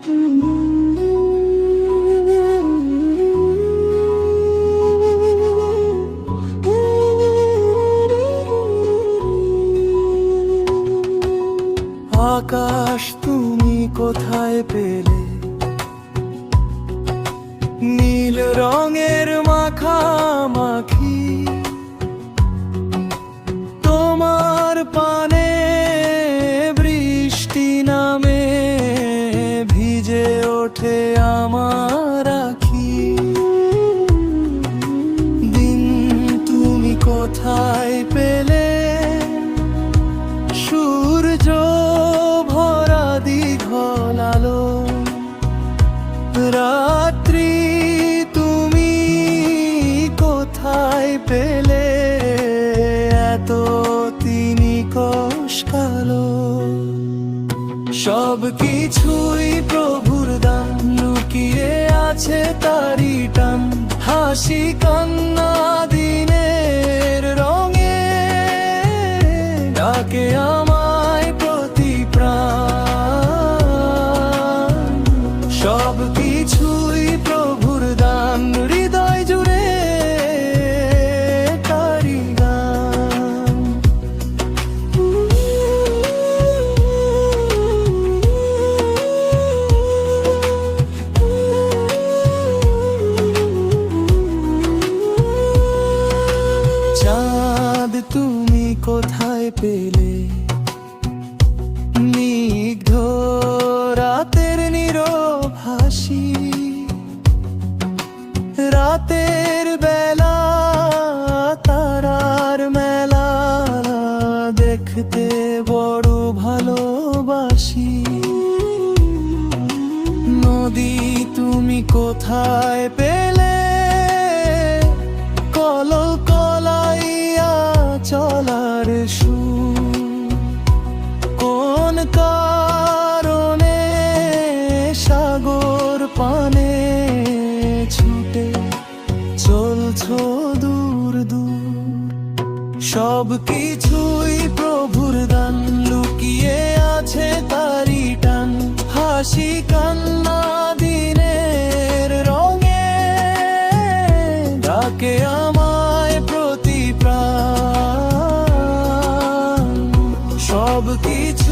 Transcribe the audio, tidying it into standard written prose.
আকাশ তুমি কোথায় পেলে নীল রঙের মাখামাখি? তোমার পানে বৃষ্টি নামে ভিজে ওঠে আমার আখি। দিন তুমি কোথায় পেলে সূর্য ভরা দীঘল আলো? রাত্রি তুমি কোথায় পেলে এত তিনিকশ কালো? সব কিছুই প্রভুর দান, লুকিয়ে আছে তারি টান। হাসি কান্না দিনের রঙে ডাকে আমায় প্রতি প্রাণ। সব কিছুই প্রভুর দান, হৃদয় জুড়ে তারি গান। চাঁদ তুমি কোথায় পেলে স্নিগ্ধ রাতের নীরব হাসি? রাতের বেলা তারার মেলা দেখতে বড় ভালোবাসি। নদী তুমি কোথায় পেলে কলকলাইয়া চলার সুর? কোন কারণে সাগর পানে ছুটে চলছো দূর দূর? সব কিছুই প্রভুর দান, লুকিয়ে আছে তারি টান। হাসি কান্না দিনের রঙে ডাকে আমায় প্রতি প্রাণ। সব কিছু